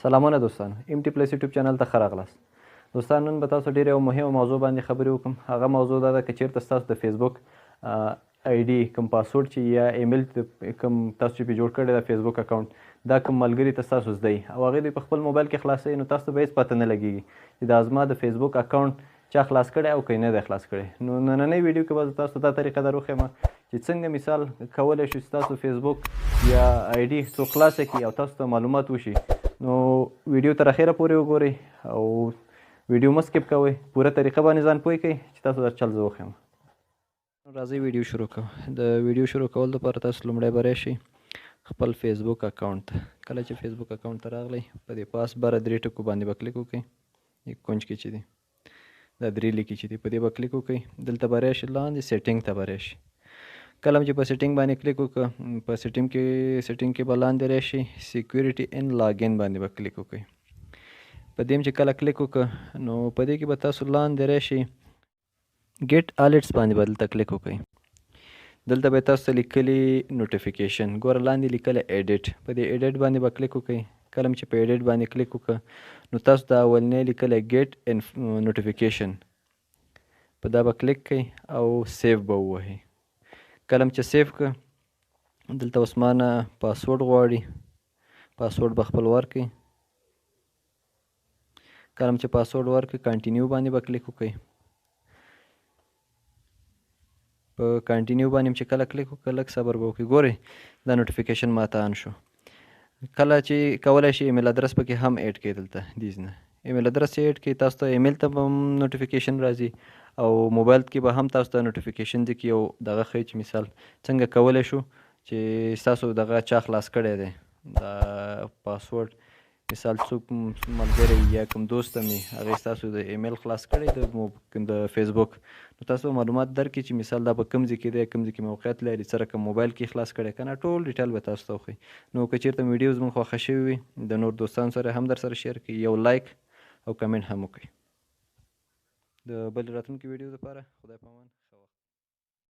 سلامونه دوستانو ام ټي پلس یوټیوب چینل ته ښه راغلاست. دوستان نن به تاسو ډېر یو مهمه موضوع باندې خبرې وکړم. هغه موضوع دا ده که چېرته ستاسو د فیسبوک آی ډي کوم پاسورډ چې یا ایمیل کوم تاسو چې پرې جوړ کړی ده فیسبوک اکاونټ دا کوم ملګري ته ستاسو زده وي او هغې دوی په خپل موبایل کې خلاصوي نو تاسو ته به هېڅ پته نه لګېږي چې دا زما د فیسبوک اکاونټ چا خلاص کړی او که یې نه دی خلاص کړی. نو نننۍ ویډیو کې به زه تاسو ته دا طریقه در وښیم چې څنګه مثال کولی شو چې تاسو فیسبوک یا آی ډي څوک خلاصه کړي او تاسو ته معلومات وشي. نو ویډیو تر اخره پورې وګورئ او ویډیو مه سکیپ کوئ، پوره طریقه باندې ځان پوه کړئ چې تاسو دا چل زه وښیم. راځئ ویډیو شروع کوو. د ویډیو شروع کولو لپاره تاسو لومړی به راشئ خپل فیسبوک اکاونټ ته. کله چې فیسبوک اکاونټ ته راغلی په دې پاس بره درې ټکو باندې به کلیک وکړئ. کونج کې چې دی دا درې لیکي چې دی په دې به کلیک وکړئ. دلته به راشئ لاندې سیټینګ ته به راشئ. کله چې په سیټینګ باندې کلیک وکړه په سیټینګ کې به لاندې راشي سیکیورټي ان لاګین باندې به کلیک وکړئ. په دې چې کله کلیک وکړه نو په دې کې به تاسو لاندې راشي ګیټ الرټس باندې به دلته کلیک وکړئ. دلته به تاسو ته لیکلي نوټیفیکیشن ګوره لاندې لیکلی ایډیټ په دې ایډیټ باندې به کلیک وکړئ. کله چې په ایډیټ باندې کلیک وکړه نو تاسو دا اولنی لیکلی ګیټ نوټیفیکیشن په دا به کلیک کړئ او سیو به ووهئ. کله چې سیو کړه دلته اوس ما نه پاسورډ غواړي، پاسورډ به خپل ورکړئ. کله چې پاسورډ ورکړئ کنټینیو باندې به کلیک وکړئ. په کنټینیو باندې چې کله کلیک وکړه لږ صبر به وکړئ. ګورئ دا نوټیفیکیشن ماته آن شو. کله چې کولی شئ ایمیل ادرس پکې هم ایډ کړئ. دلته دیز نه ایمیل ادرس یې ایډ کړئ، تاسو ته ایمیل ته به هم نوټیفیکیشن راځي او موبایل کې به هم تاسو ته نوټیفیکیشن دی کې یو دغه ښیي چې مثال څنګه کولی شو چې ستاسو دغه چا خلاص کړی دی دا پاسورډ مثال څوک ملګری یا کوم دوست مې هغې ستاسو د ایمیل خلاص کړی د فیسبوک نو تاسو معلومات درکړي چې مثال دا په کوم ځای کې دی کوم ځای کې موقعیت لري څه رقم موبایل کې خلاص کړی که نه ټول ډیټیل به تاسو ته وښیي. نو که چېرته ویډیو زموږ خوښه شوې وي د نور دوستانو سره هم در سره شیر کړئ، یو لایک او کمنټ هم وکړئ. د بلې راتلونکي ویډیو لپاره خدای پامان.